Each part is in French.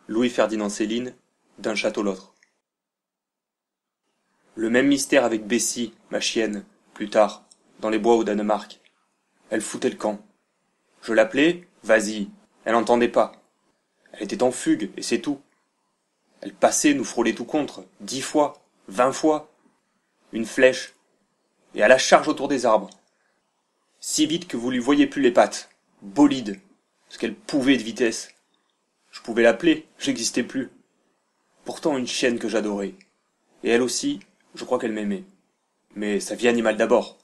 Louis-Ferdinand Céline, d'un château l'autre. Le même mystère avec Bessie, ma chienne, plus tard, dans les bois au Danemark. Elle foutait le camp. Je l'appelais, vas-y. Elle n'entendait pas. Elle était en fugue, et c'est tout. Elle passait nous frôler tout contre, 10 fois, 20 fois. Une flèche. Et à la charge autour des arbres. Si vite que vous lui voyiez plus les pattes. Bolide. Ce qu'elle pouvait de vitesse. Je pouvais l'appeler, j'existais plus. Pourtant une chienne que j'adorais. Et elle aussi, je crois qu'elle m'aimait. Mais sa vie animale d'abord.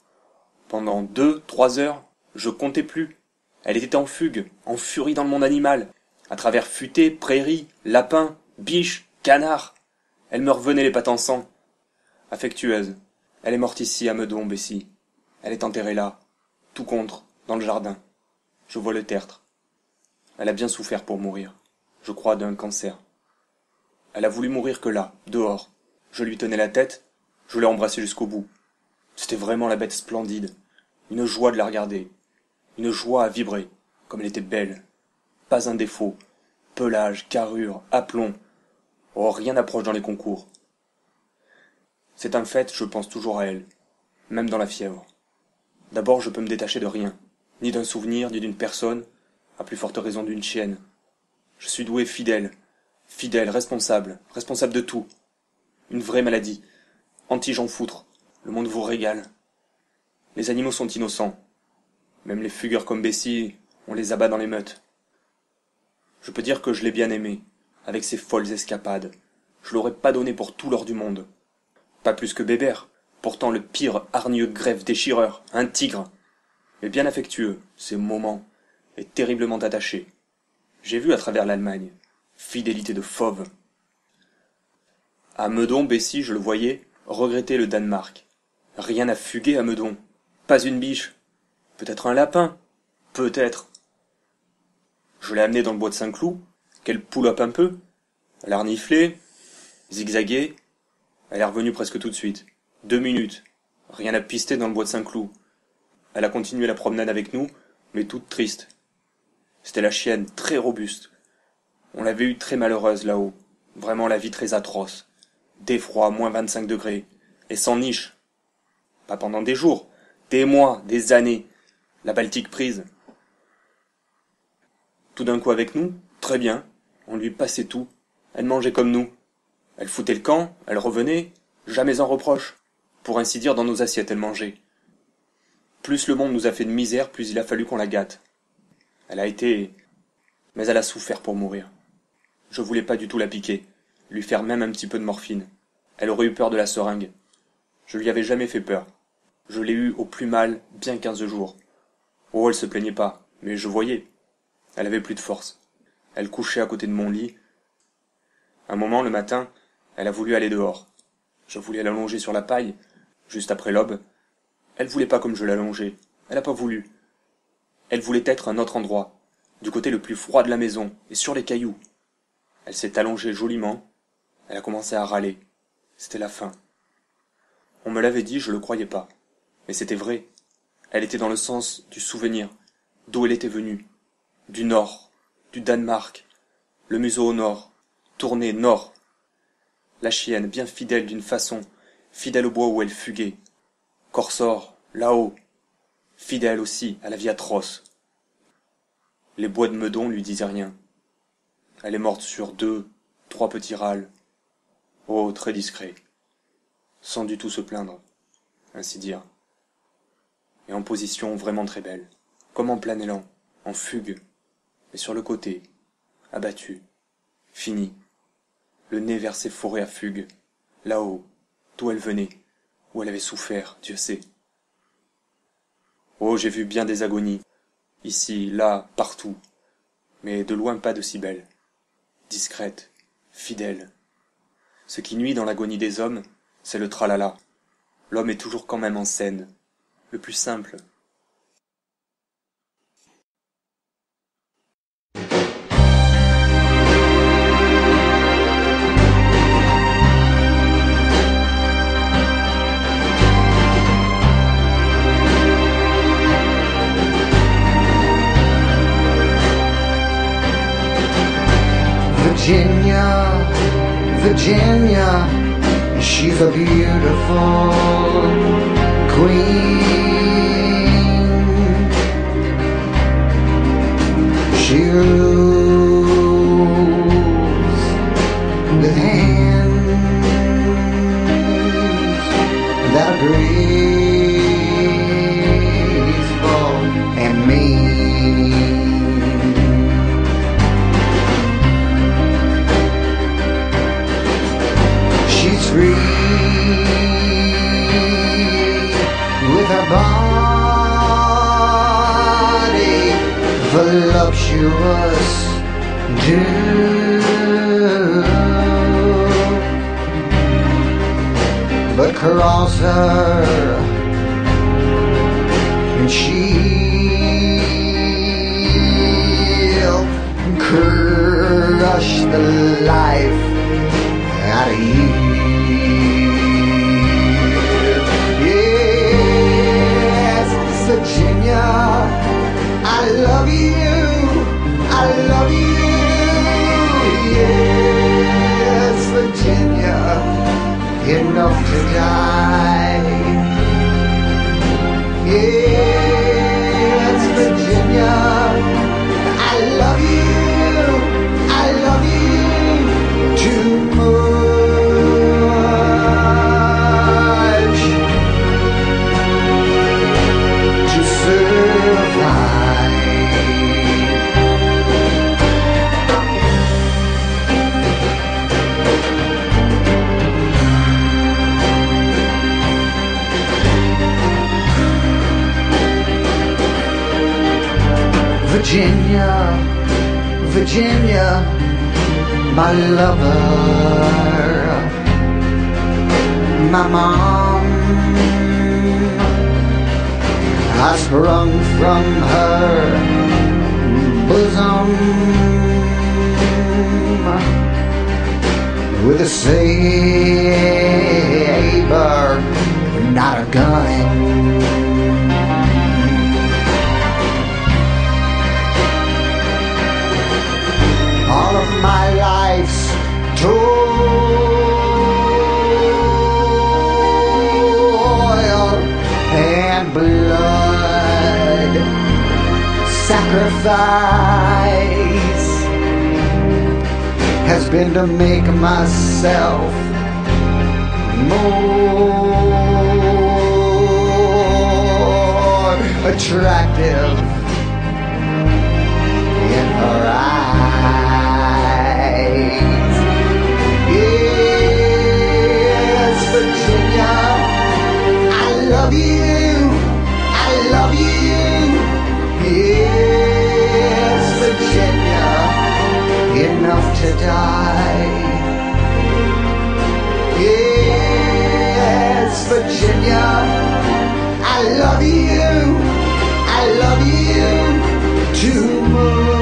Pendant 2, 3 heures, je comptais plus. Elle était en fugue, en furie dans le monde animal. À travers futaies, prairies, lapins, biches, canards. Elle me revenait les pattes en sang. Affectueuse. Elle est morte ici, à Meudon, Bessie. Elle est enterrée là, tout contre, dans le jardin. Je vois le tertre. Elle a bien souffert pour mourir. Je crois d'un cancer. Elle a voulu mourir que là, dehors. Je lui tenais la tête, je l'ai embrassée jusqu'au bout. C'était vraiment la bête splendide. Une joie de la regarder. Une joie à vibrer, comme elle était belle. Pas un défaut. Pelage, carrure, aplomb. Oh, rien n'approche dans les concours. C'est un fait, je pense toujours à elle. Même dans la fièvre. D'abord, je peux me détacher de rien. Ni d'un souvenir, ni d'une personne. À plus forte raison d'une chienne. Je suis doué fidèle. Fidèle, responsable de tout. Une vraie maladie. Anti-Jean Foutre. Le monde vous régale. Les animaux sont innocents. Même les fugueurs comme Bessie, on les abat dans les meutes. Je peux dire que je l'ai bien aimé, avec ses folles escapades. Je l'aurais pas donné pour tout l'or du monde. Pas plus que Bébert, pourtant le pire hargneux greffe déchireur, un tigre. Mais bien affectueux, ces moments, et terriblement attaché. J'ai vu à travers l'Allemagne. Fidélité de fauve. À Meudon, Bessie, je le voyais, regrettait le Danemark. Rien à fuguer à Meudon. Pas une biche. Peut-être un lapin. Peut-être. Je l'ai amenée dans le bois de Saint-Cloud, qu'elle pouloppe un peu. Elle a reniflé, zigzagué. Elle est revenue presque tout de suite. 2 minutes. Rien à pister dans le bois de Saint-Cloud. Elle a continué la promenade avec nous, mais toute triste. C'était la chienne, très robuste. On l'avait eue très malheureuse là-haut. Vraiment la vie très atroce. Défroid, moins 25 degrés. Et sans niche. Pas pendant des jours, des mois, des années. La Baltique prise. Tout d'un coup avec nous, très bien. On lui passait tout. Elle mangeait comme nous. Elle foutait le camp, elle revenait, jamais en reproche. Pour ainsi dire, dans nos assiettes, elle mangeait. Plus le monde nous a fait de misère, plus il a fallu qu'on la gâte. Elle a été... Mais elle a souffert pour mourir. Je voulais pas du tout la piquer, lui faire même un petit peu de morphine. Elle aurait eu peur de la seringue. Je lui avais jamais fait peur. Je l'ai eue au plus mal bien 15 jours. Oh, elle se plaignait pas, mais je voyais. Elle avait plus de force. Elle couchait à côté de mon lit. Un moment, le matin, elle a voulu aller dehors. Je voulais l'allonger sur la paille, juste après l'aube. Elle voulait pas comme je l'allongeais. Elle a pas voulu. Elle voulait être à un autre endroit, du côté le plus froid de la maison, et sur les cailloux. Elle s'est allongée joliment. Elle a commencé à râler. C'était la fin. On me l'avait dit, je le croyais pas. Mais c'était vrai. Elle était dans le sens du souvenir, d'où elle était venue. Du nord, du Danemark. Le museau au nord, tourné nord. La chienne, bien fidèle d'une façon, fidèle au bois où elle fuguait. Corsor, là-haut, fidèle aussi à la vie atroce. Les bois de Meudon lui disaient rien. Elle est morte sur 2, 3 petits râles. Oh, très discret. Sans du tout se plaindre, ainsi dire. Et en position vraiment très belle, comme en plein élan, en fugue, mais sur le côté, abattue, finie, le nez vers ses forêts à fugue, là-haut, d'où elle venait, où elle avait souffert, Dieu sait. Oh, j'ai vu bien des agonies, ici, là, partout, mais de loin pas de si belles, discrètes, fidèles. Ce qui nuit dans l'agonie des hommes, c'est le tralala. L'homme est toujours quand même en scène, le plus simple. Virginia, Virginia, she's a beautiful queen. She rules with hands that are graceful and mean. She's free with her body voluptuous too, but cross her and she'll crush the life out of you. Yes, Virginia, I love you, I love you. Yes, Virginia, enough to die. Yes, Virginia, I love you too much to survive. Virginia, Virginia, my lover, my mom, I sprung from her bosom with a saber, not a gun. All of my life's toil and blood sacrifice has been to make myself more attractive in her eyes. Yes, Virginia, I love you, I love you. Yes, Virginia, enough to die. Yes, Virginia, I love you too much.